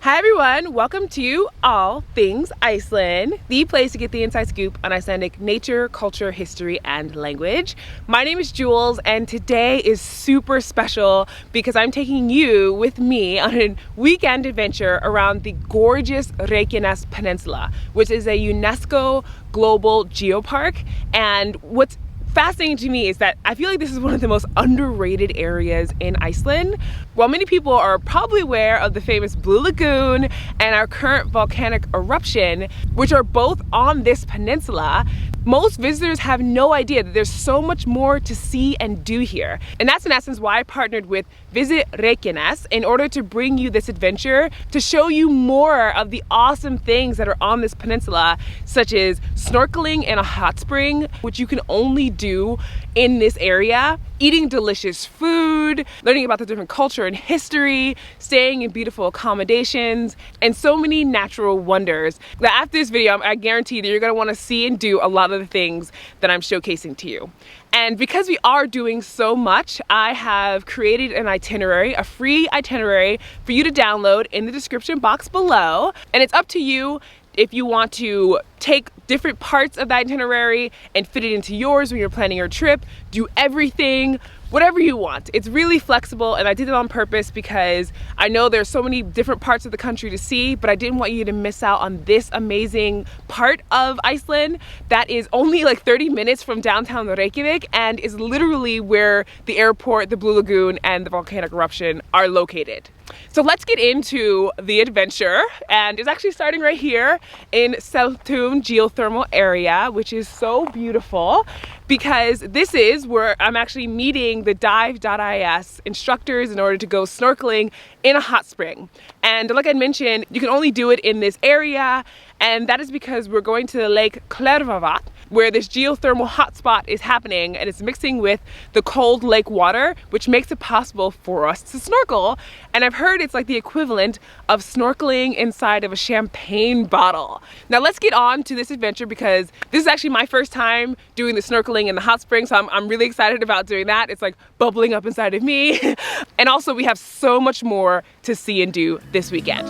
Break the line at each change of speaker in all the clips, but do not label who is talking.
Hi everyone, welcome to All Things Iceland, the place to get the inside scoop on Icelandic nature, culture, history, and language. My name is Jules, and today is super special because I'm taking you with me on a weekend adventure around the gorgeous Reykjanes Peninsula, which is a UNESCO Global Geopark. And what's fascinating to me is that I feel like this is one of the most underrated areas in Iceland. While many people are probably aware of the famous Blue Lagoon and our current volcanic eruption, which are both on this peninsula, most visitors have no idea that there's so much more to see and do here. And that's in essence why I partnered with Visit Reykjanes in order to bring you this adventure, to show you more of the awesome things that are on this peninsula, such as snorkeling in a hot spring, which you can only do in this area, eating delicious food, learning about the different culture and history, staying in beautiful accommodations, and so many natural wonders that after this video, I guarantee that you're gonna wanna see and do a lot of the things that I'm showcasing to you. And because we are doing so much, I have created an itinerary, a free itinerary for you to download in the description box below. And it's up to you if you want to take different parts of that itinerary and fit it into yours when you're planning your trip, do everything, whatever you want. It's really flexible, and I did it on purpose because I know there's so many different parts of the country to see, but I didn't want you to miss out on this amazing part of Iceland that is only like 30 minutes from downtown Reykjavík and is literally where the airport, the Blue Lagoon, and the volcanic eruption are located. So let's get into the adventure, and it's actually starting right here in Seltun geothermal area, which is so beautiful because this is where I'm actually meeting the dive.is instructors in order to go snorkeling in a hot spring. And like I mentioned, you can only do it in this area, and that is because we're going to the lake Keflavík, where this geothermal hotspot is happening, and it's mixing with the cold lake water, which makes it possible for us to snorkel. And I've heard it's like the equivalent of snorkeling inside of a champagne bottle. Now let's get on to this adventure because this is actually my first time doing the snorkeling in the hot spring, so I'm really excited about doing that. It's like bubbling up inside of me. And also we have so much more to see and do this weekend.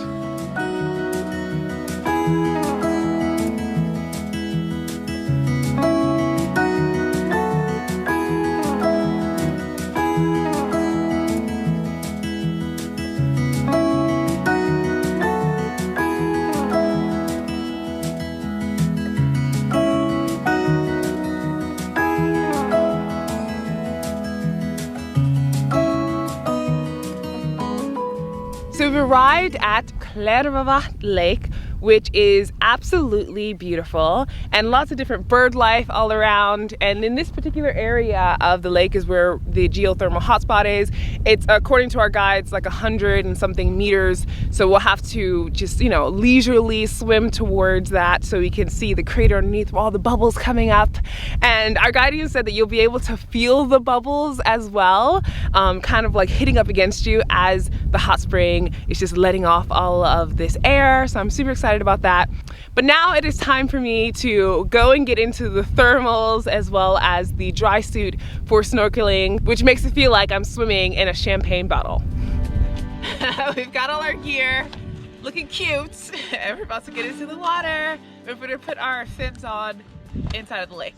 So we've arrived at Keflavík Lake, which is absolutely beautiful, and lots of different bird life all around. And in this particular area of the lake is where the geothermal hotspot is. It's, according to our guides, like 100 and something meters. So we'll have to just, leisurely swim towards that so we can see the crater underneath with all the bubbles coming up. And our guide said that you'll be able to feel the bubbles as well, kind of like hitting up against you as the hot spring is just letting off all of this air. So I'm super excited about that. But now it is time for me to go and get into the thermals as well as the dry suit for snorkeling, which makes it feel like I'm swimming in a champagne bottle. We've got all our gear looking cute and we're about to get into the water. We're going to put our fins on inside of the lake.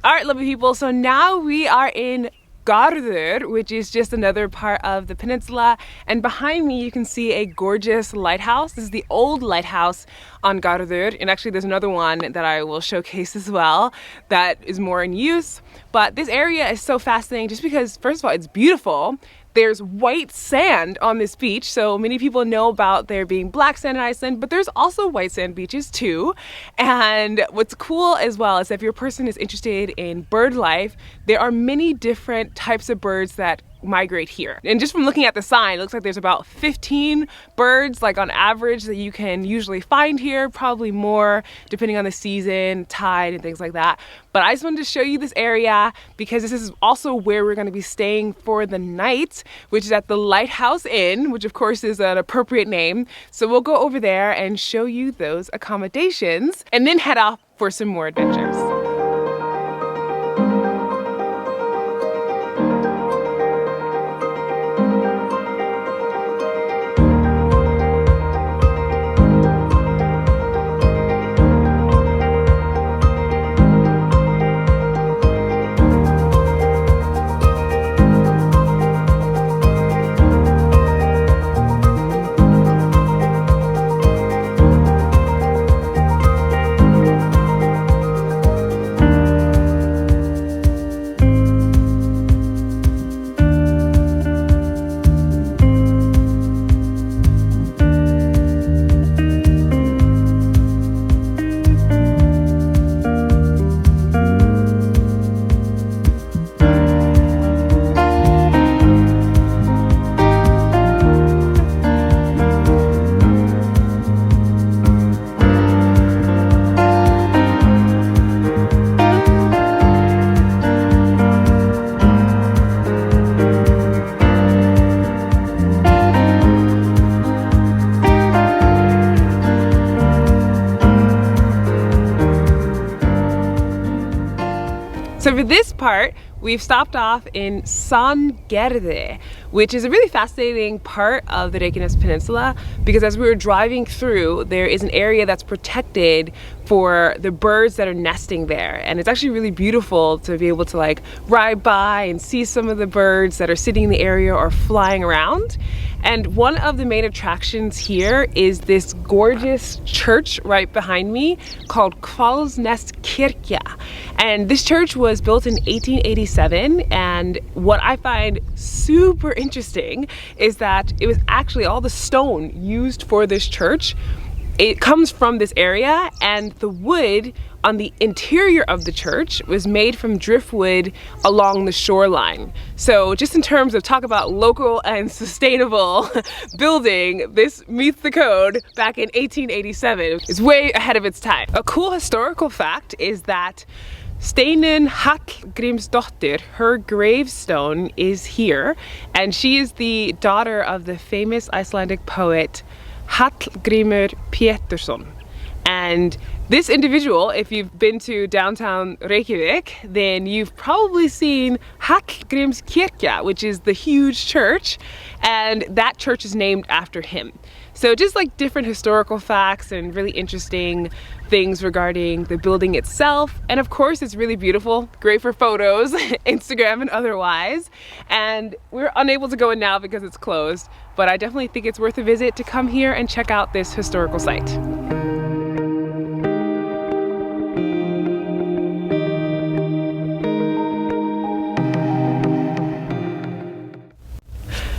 All right, lovely people, so now we are in Garður, which is just another part of the peninsula, and behind me you can see a gorgeous lighthouse. This is the old lighthouse on Garður, and actually there's another one that I will showcase as well that is more in use. But this area is so fascinating just because, first of all, it's beautiful. There's white sand on this beach, so many people know about there being black sand in Iceland, but there's also white sand beaches too. And what's cool as well is if your person is interested in bird life, there are many different types of birds that migrate here. And just from looking at the sign, it looks like there's about 15 birds like on average that you can usually find here, probably more depending on the season, tide, and things like that. But I just wanted to show you this area because this is also where we're going to be staying for the night, which is at the Lighthouse Inn, which of course is an appropriate name. So we'll go over there and show you those accommodations and then head off for some more adventures. So for this part, we've stopped off in Sandgerði, which is a really fascinating part of the Reykjanes Peninsula because as we were driving through, there is an area that's protected for the birds that are nesting there. And it's actually really beautiful to be able to like ride by and see some of the birds that are sitting in the area or flying around. And one of the main attractions here is this gorgeous church right behind me called Kirkja. And this church was built in 1887, and what I find super interesting is that it was actually all the stone used for this church. It comes from this area, and the wood on the interior of the church was made from driftwood along the shoreline. So just in terms of talk about local and sustainable building, this meets the code back in 1887. It's way ahead of its time. A cool historical fact is that Steinunn Hallgrímsdóttir, her gravestone is here, and she is the daughter of the famous Icelandic poet Hallgrímur Pétursson. And this individual, if you've been to downtown Reykjavík, then you've probably seen Hallgrímskirkja, which is the huge church, and that church is named after him. So just like different historical facts and really interesting things regarding the building itself. And of course, it's really beautiful, great for photos, Instagram and otherwise. And we're unable to go in now because it's closed, but I definitely think it's worth a visit to come here and check out this historical site.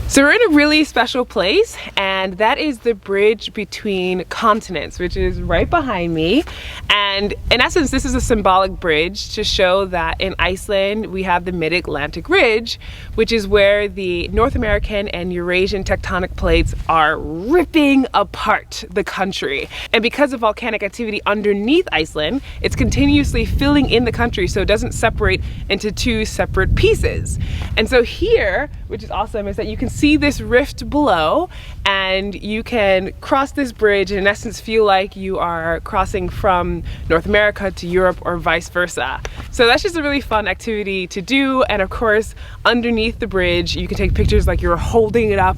So we're in a really special place, and that is the bridge between continents, which is right behind me. And in essence, this is a symbolic bridge to show that in Iceland, we have the Mid-Atlantic Ridge, which is where the North American and Eurasian tectonic plates are ripping apart the country. And because of volcanic activity underneath Iceland, it's continuously filling in the country so it doesn't separate into two separate pieces. And so here, which is awesome, is that you can see see this rift below, and you can cross this bridge and in essence feel like you are crossing from North America to Europe or vice versa. So that's just a really fun activity to do. And of course, underneath the bridge, you can take pictures like you're holding it up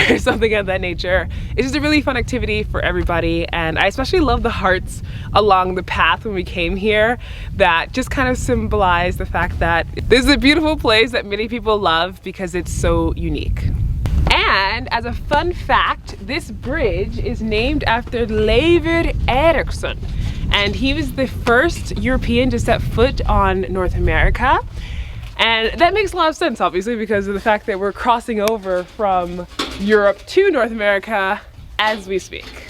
or something of that nature. It's just a really fun activity for everybody. And I especially love the hearts along the path when we came here that just kind of symbolize the fact that this is a beautiful place that many people love because it's so unique. And as a fun fact, this bridge is named after Leifur Eiríksson, and he was the first European to set foot on North America. And that makes a lot of sense, obviously, because of the fact that we're crossing over from Europe to North America as we speak.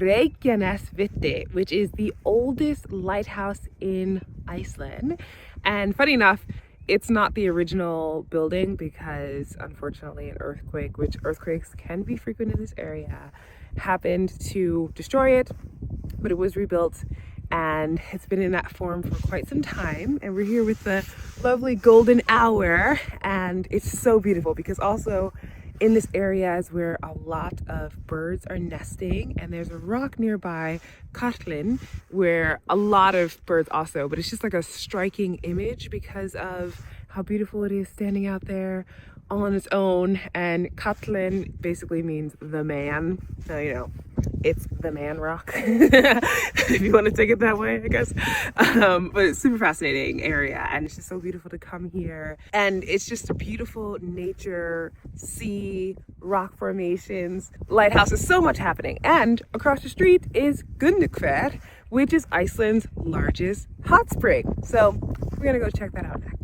Reykjanes, which is the oldest lighthouse in Iceland. And funny enough, it's not the original building because unfortunately an earthquake, which earthquakes can be frequent in this area, happened to destroy it, but it was rebuilt and it's been in that form for quite some time. And we're here with the lovely golden hour, and it's so beautiful because also in this area is where a lot of birds are nesting, and there's a rock nearby, Katlin, where a lot of birds also, but it's just like a striking image because of how beautiful it is standing out there all on its own. And Katlin basically means the man, so you know, it's the man rock if you want to take it that way, I guess. But it's super fascinating area, and it's just so beautiful to come here. And it's just a beautiful nature, sea, rock formations, lighthouses, so much happening. And across the street is Grindavík, which is Iceland's largest hot spring. So we're gonna go check that out next.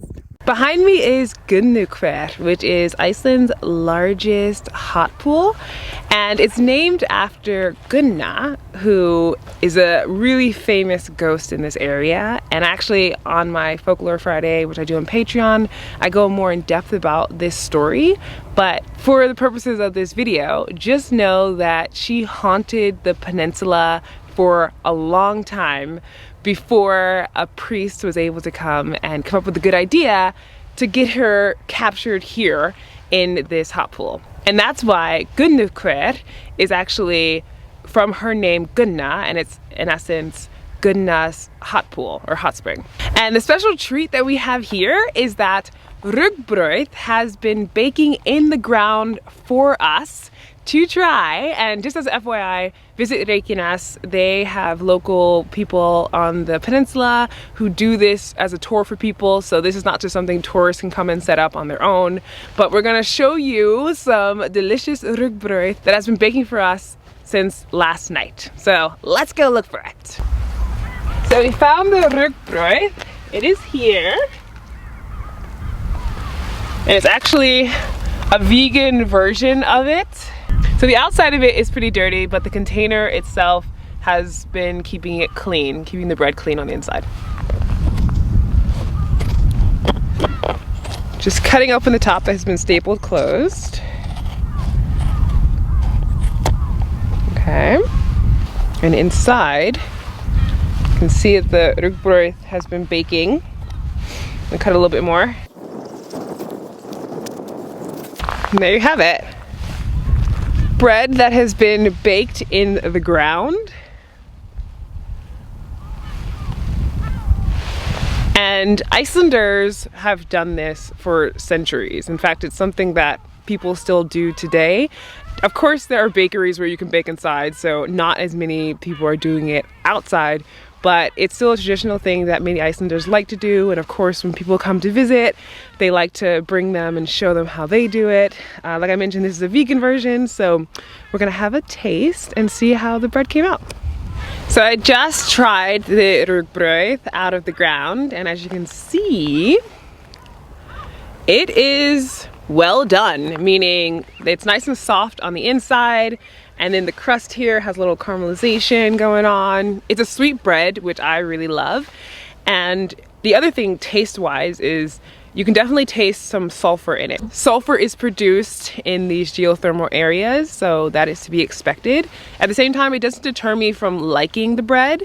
Behind me is Grindavík, which is Iceland's largest hot pool, and it's named after Gunna, who is a really famous ghost in this area. And actually on my Folklore Friday, which I do on Patreon, I go more in depth about this story. But for the purposes of this video, just know that she haunted the peninsula for a long time before a priest was able to come up with a good idea to get her captured here in this hot pool. And that's why Grindavík is actually from her name Gunna, and it's in essence Gunna's hot pool or hot spring. And the special treat that we have here is that rugbrauð has been baking in the ground for us to try. And just as FYI, Visit Reykjanes, they have local people on the peninsula who do this as a tour for people. So this is not just something tourists can come and set up on their own, but we're gonna show you some delicious rugbrauð that has been baking for us since last night. So let's go look for it. So we found the rugbrauð. It is here. And it's actually a vegan version of it. So the outside of it is pretty dirty, but the container itself has been keeping it clean, keeping the bread clean on the inside. Just cutting open the top that has been stapled closed. Okay. And inside, you can see that the rugbrauð has been baking. I'll cut a little bit more. And there you have it. Bread that has been baked in the ground. And Icelanders have done this for centuries. In fact, it's something that people still do today. Of course, there are bakeries where you can bake inside, so not as many people are doing it outside, but it's still a traditional thing that many Icelanders like to do. And of course, when people come to visit, they like to bring them and show them how they do it. Like I mentioned, this is a vegan version, so we're gonna have a taste and see how the bread came out. So I just tried the rugbrauð out of the ground, and as you can see, it is well done, meaning it's nice and soft on the inside, and then the crust here has a little caramelization going on. It's a sweet bread, which I really love. And the other thing taste-wise is you can definitely taste some sulfur in it. Sulfur is produced in these geothermal areas, so that is to be expected. At the same time, it doesn't deter me from liking the bread.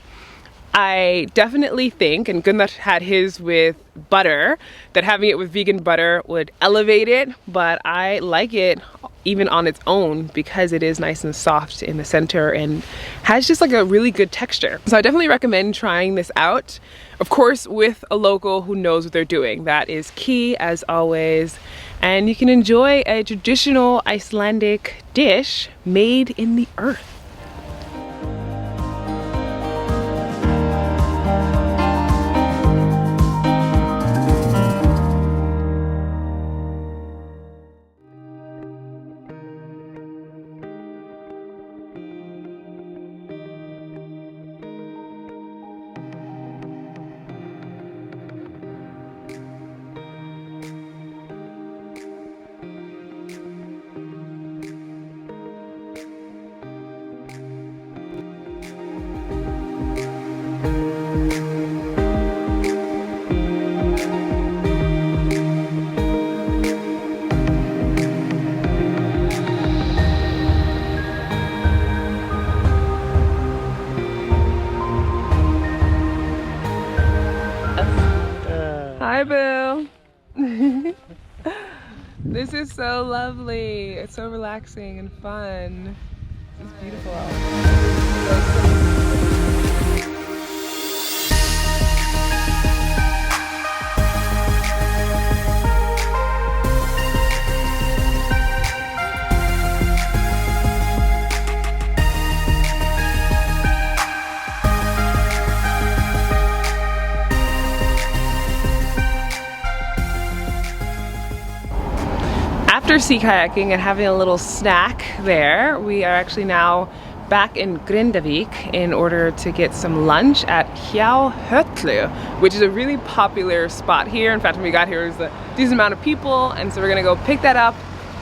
I definitely think, and Gunnar had his with butter, that having it with vegan butter would elevate it, but I like it even on its own because it is nice and soft in the center and has just like a really good texture. So I definitely recommend trying this out. Of course, with a local who knows what they're doing. That is key, as always. And you can enjoy a traditional Icelandic dish made in the earth. Hi, Boo. This is so lovely. It's so relaxing and fun. It's beautiful. After sea kayaking and having a little snack there, we are actually now back in Grindavík in order to get some lunch at Höllu, which is a really popular spot here. In fact, when we got here, there was a decent amount of people, and so we're gonna go pick that up,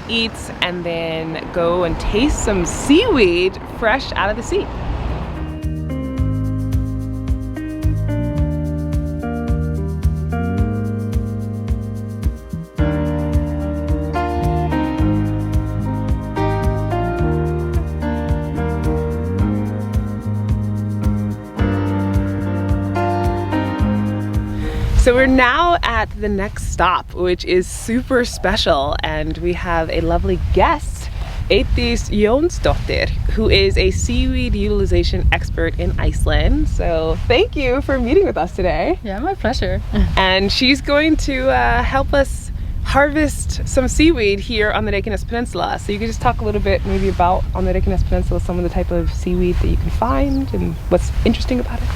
eat, and then go and taste some seaweed fresh out of the sea. So we're now at the next stop, which is super special, and we have a lovely guest, Eydís Jónsdóttir, who is a seaweed utilization expert in Iceland. So thank you for meeting with us today.
Yeah, my pleasure.
And she's going to help us harvest some seaweed here on the Reykjanes Peninsula. So you could just talk a little bit maybe about on the Reykjanes Peninsula some of the type of seaweed that you can find and what's interesting about it.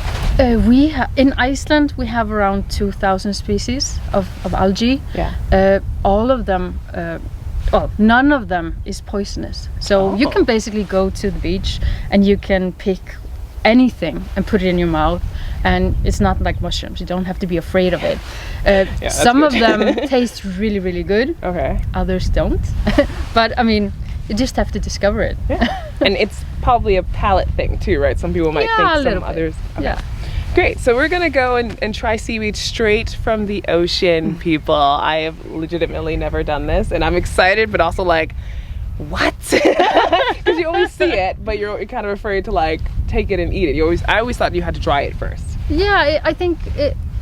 In Iceland we have around 2,000 species of algae.
Yeah.
All of them, well, none of them is poisonous. So you can basically go to the beach and you can pick anything and put it in your mouth, and it's not like mushrooms. You don't have to be afraid of it. Some of them taste really, really good.
Okay.
Others don't. But I mean, you just have to discover it.
Yeah. And it's probably a palate thing too, right? Some people might think some others. Okay.
Yeah.
Great, so we're gonna go and try seaweed straight from the ocean, people. I have legitimately never done this, and I'm excited, but also like, what? Because you always see it, but you're kind of afraid to like take it and eat it. I always thought you had to dry it first.
Yeah, I think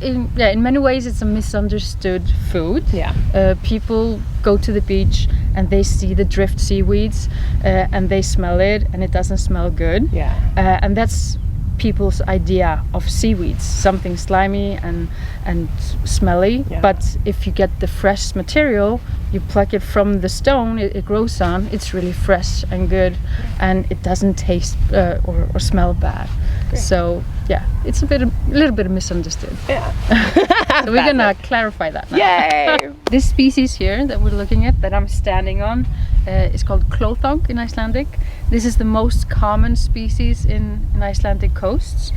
in many ways it's a misunderstood food.
Yeah.
People go to the beach and they see the drift seaweeds and they smell it, and it doesn't smell good.
Yeah.
And that's people's idea of seaweeds, something slimy and smelly.
Yeah.
But if you get the fresh material, you pluck it from the stone it grows on, it's really fresh and good, and it doesn't taste or smell bad. Great. So yeah, it's a little bit misunderstood. Yeah. So we're gonna clarify that now. Yay! This species here that we're looking at, that I'm standing on, is called Kayaking in Icelandic. This is the most common species in Icelandic coasts,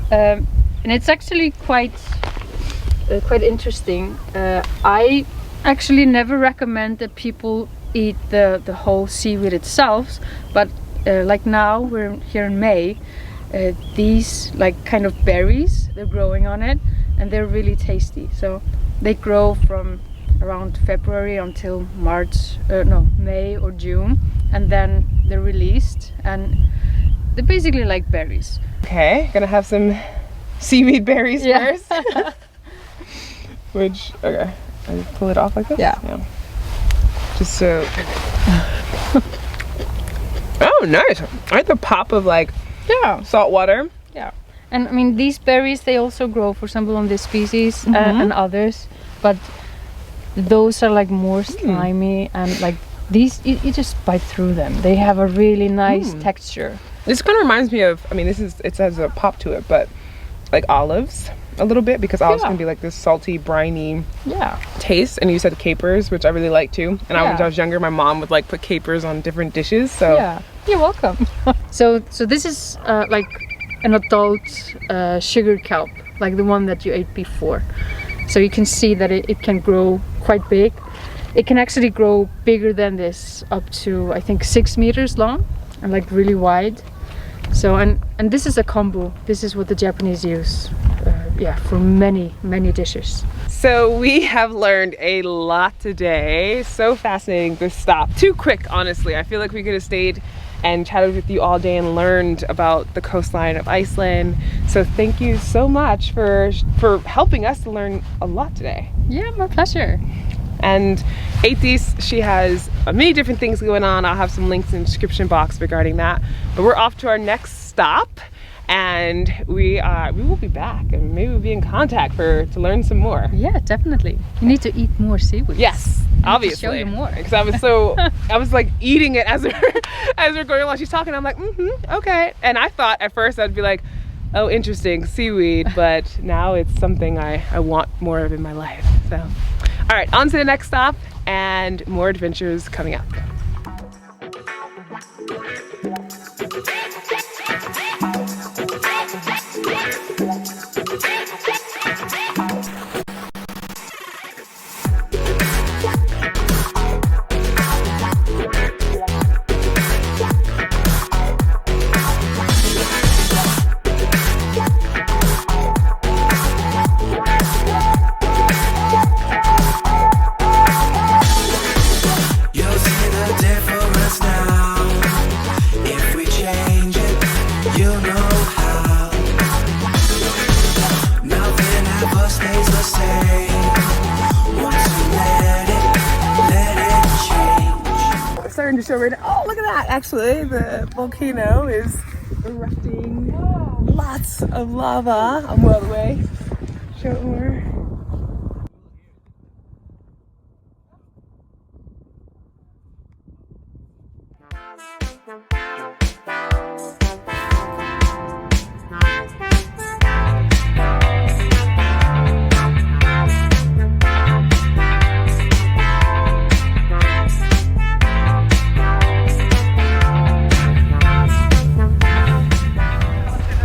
and it's actually quite interesting. I actually never recommend that people eat the whole seaweed itself, but like now we're here in May, these like kind of berries, they're growing on it, and they're really tasty. So they grow from around February until May or June, and then they're released, and they're basically like berries. Okay, gonna have some seaweed berries first. Which, okay, I pull it off like this? Yeah. Just so. Oh, nice. I like the pop of like salt water. Yeah. And I mean, these berries, they also grow, for example, on this species and others, but those are like more slimy, and like these, you just bite through them. They have a really nice texture. This kind of reminds me of, I mean, it has a pop to it, but like olives a little bit, because olives can be like this salty, briny taste. And you said capers, which I really like too. And when I was younger, my mom would like put capers on different dishes. So yeah, you're welcome. So this is like an adult sugar kelp, like the one that you ate before. So you can see that it can grow quite big. It can actually grow bigger than this, up to I think 6 meters long and like really wide. So and this is a combo. This is what the Japanese use, for many dishes. So we have learned a lot today. So fascinating, this stop. Too quick, honestly. I feel like we could have stayed and chatted with you all day and learned about the coastline of Iceland. So thank you so much for helping us to learn a lot today. Yeah, my pleasure. And Eydís, she has many different things going on. I'll have some links in the description box regarding that. But we're off to our next stop, and we will be back, and maybe we'll be in contact to learn some more. Yeah, definitely. You need to eat more seaweed. Yes, obviously. Show you more. Because I was like eating it as we're going along. She's talking, I'm like, okay. And I thought at first I'd be like, oh, interesting, seaweed, but now it's something I want more of in my life. So. All right, on to the next stop, and more adventures coming up. To show right now. Oh, look at that! Actually, the volcano is erupting. Lots of lava. I'm well away. Show it more.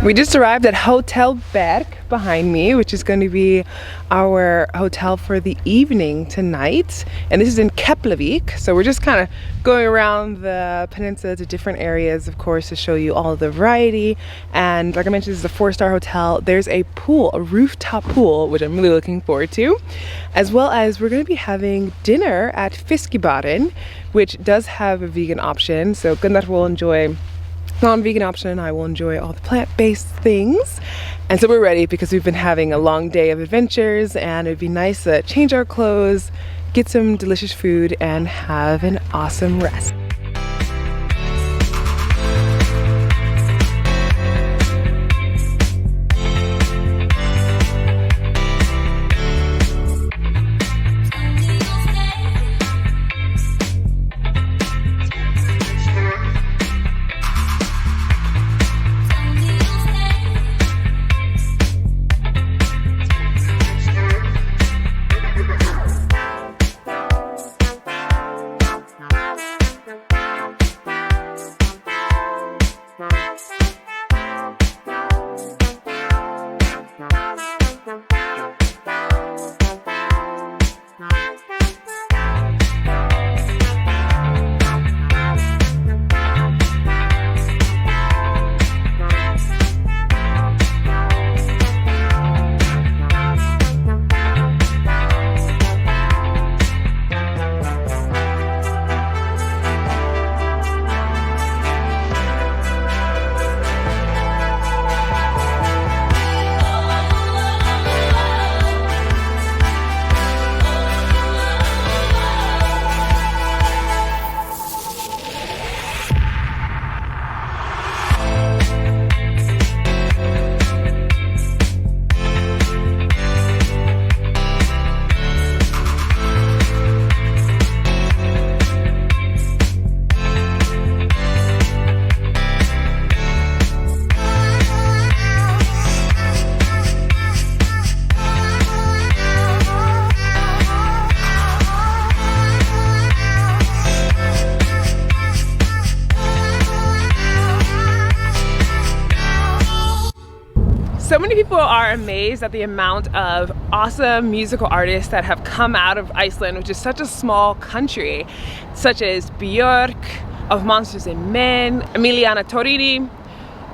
We just arrived at Hotel Berg behind me, which is going to be our hotel for the evening tonight. And this is in Keflavík. So we're just kind of going around the peninsula to different areas, of course, to show you all of the variety. And like I mentioned, this is a 4-star hotel. There's a pool, a rooftop pool, which I'm really looking forward to. As well as we're going to be having dinner at Fiskibaden, which does have a vegan option. So Gunnar will enjoy non-vegan option, and I will enjoy all the plant-based things. And so we're ready because we've been having a long day of adventures, and it'd be nice to change our clothes, get some delicious food, and have an awesome rest.
So many people are amazed at the amount of awesome musical artists that have come out of Iceland, which is such a small country, such as Björk of Monsters and Men, Emiliana Torrini,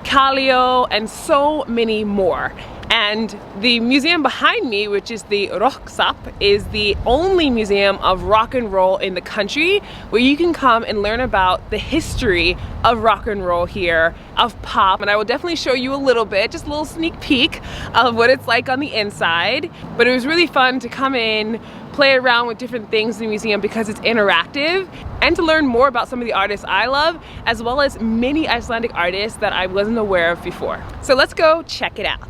Kallio, and so many more. And the museum behind me, which is the Rooftop, is the only museum of rock and roll in the country where you can come and learn about the history of rock and roll here, of pop. And I will definitely show you a little bit, just a little sneak peek of what it's like on the inside. But it was really fun to come in, play around with different things in the museum because it's interactive, and to learn more about some of the artists I love, as well as many Icelandic artists that I wasn't aware of before. So let's go check it out.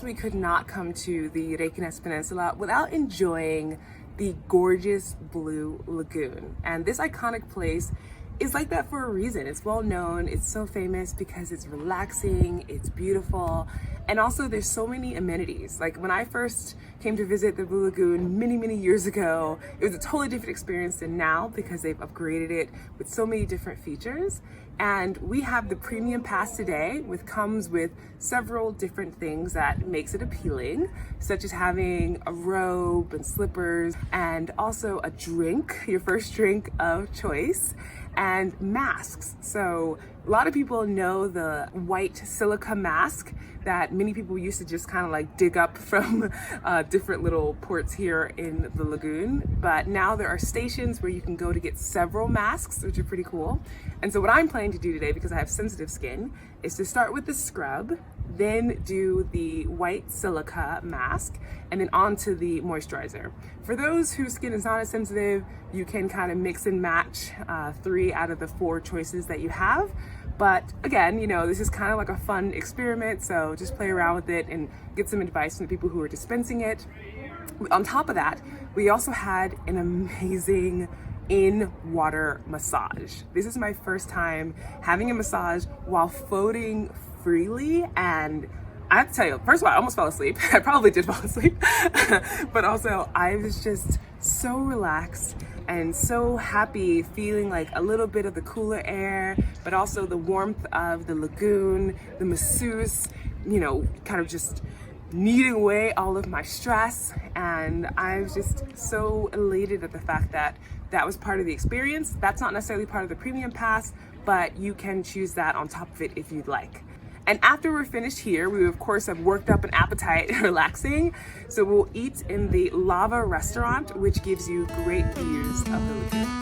We could not come to the Reykjanes Peninsula without enjoying the gorgeous Blue Lagoon. And this iconic place is like that for a reason. It's well known, it's so famous because it's relaxing, it's beautiful, and also there's so many amenities. Like when I first came to visit the Blue Lagoon many years ago, it was a totally different experience than now because they've upgraded it with so many different features. And we have the premium pass today, which comes with several different things that makes it appealing, such as having a robe and slippers, and also a drink, your first drink of choice, and masks. So a lot of people know the white silica mask that many people used to just kind of like dig up from different little ports here in the lagoon. But now there are stations where you can go to get several masks, which are pretty cool. And so what I'm planning to do today, because I have sensitive skin, is to start with the scrub, then do the white silica mask, and then onto the moisturizer. For those whose skin is not as sensitive, you can kind of mix and match 3 out of the 4 choices that you have. But again, you know, this is kind of like a fun experiment, so just play around with it and get some advice from the people who are dispensing it. On top of that, we also had an amazing in-water massage. This is my first time having a massage while floating freely, and I have to tell you, first of all, I almost fell asleep. I probably did fall asleep, but also I was just so relaxed and so happy, feeling like a little bit of the cooler air, but also the warmth of the lagoon, the masseuse, you know, kind of just kneading away all of my stress. And I was just so elated at the fact that that was part of the experience. That's not necessarily part of the premium pass, but you can choose that on top of it if you'd like. And after we're finished here, we of course have worked up an appetite relaxing. So we'll eat in the Lava restaurant, which gives you great views of the lagoon.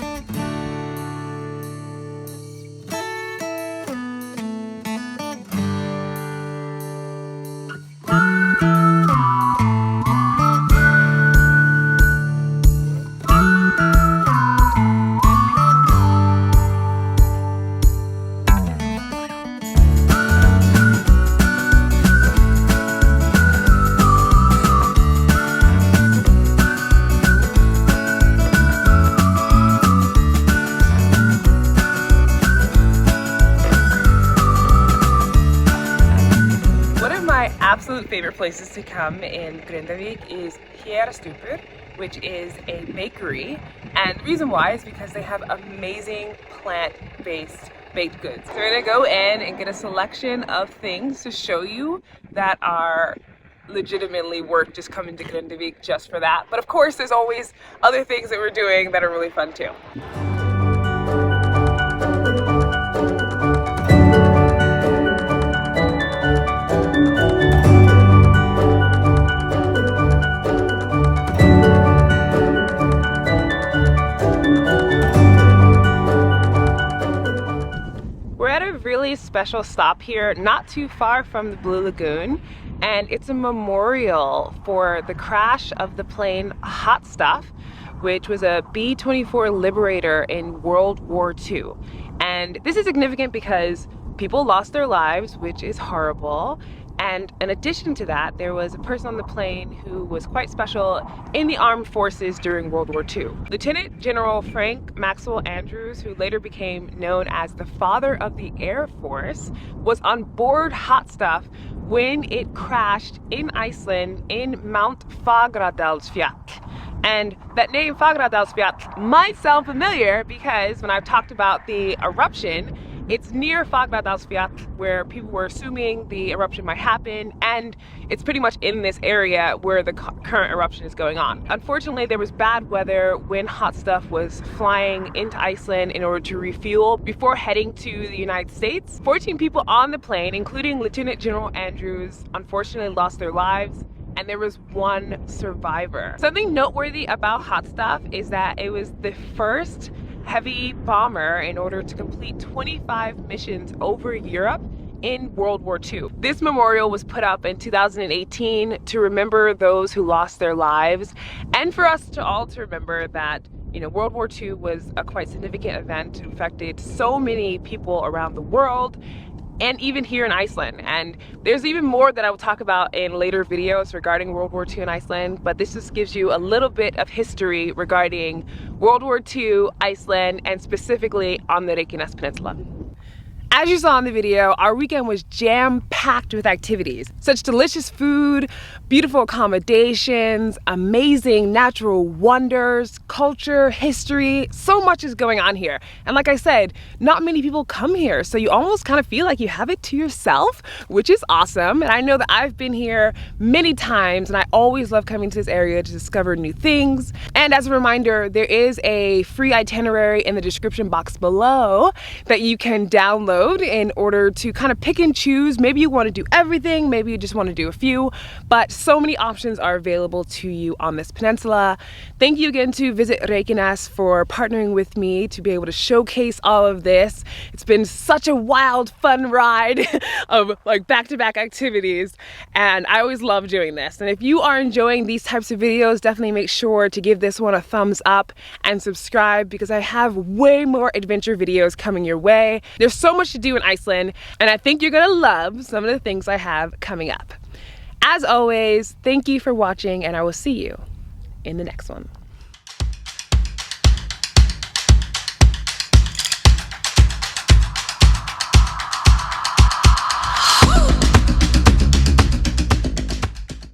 absolute favorite places to come in Grindavík is Stupur, which is a bakery. And the reason why is because they have amazing plant-based baked goods. So we're gonna go in and get a selection of things to show you that are legitimately worth just coming to Grindavík just for that. But of course, there's always other things that we're doing that are really fun too. We're at a really special stop here, not too far from the Blue Lagoon, and it's a memorial for the crash of the plane Hot Stuff, which was a B-24 Liberator in World War II. And this is significant because people lost their lives, which is horrible. And in addition to that, there was a person on the plane who was quite special in the armed forces during World War II. Lieutenant General Frank Maxwell Andrews, who later became known as the father of the Air Force, was on board Hot Stuff when it crashed in Iceland in Mount Fagradalsfjall. And that name Fagradalsfjall might sound familiar because when I've talked about the eruption, it's near Fagradalsfjall where people were assuming the eruption might happen, and it's pretty much in this area where the current eruption is going on. Unfortunately, there was bad weather when Hot Stuff was flying into Iceland in order to refuel before heading to the United States. 14 people on the plane, including Lieutenant General Andrews, unfortunately lost their lives, and there was one survivor. Something noteworthy about Hot Stuff is that it was the first heavy bomber in order to complete 25 missions over Europe in World War II. This memorial was put up in 2018 to remember those who lost their lives, and for us to all to remember that, you know, World War II was a quite significant event. It affected so many people around the world, and even here in Iceland. And there's even more that I will talk about in later videos regarding World War II in Iceland, but this just gives you a little bit of history regarding World War II, Iceland, and specifically on the Reykjanes Peninsula. As you saw in the video, our weekend was jam-packed with activities. Such delicious food, beautiful accommodations, amazing natural wonders, culture, history, so much is going on here. And like I said, not many people come here, so you almost kind of feel like you have it to yourself, which is awesome. And I know that I've been here many times, and I always love coming to this area to discover new things. And as a reminder, there is a free itinerary in the description box below that you can download in order to kind of pick and choose. Maybe you want to do everything, maybe you just want to do a few, but so many options are available to you on this peninsula. Thank you again to Visit Reykjanes for partnering with me to be able to showcase all of this. It's been such a wild, fun ride of like back-to-back activities, and I always love doing this. And if you are enjoying these types of videos, definitely make sure to give this one a thumbs up and subscribe, because I have way more adventure videos coming your way. There's so much to do in Iceland, and I think you're gonna love some of the things I have coming up. As always, thank you for watching, and I will see you in the next one.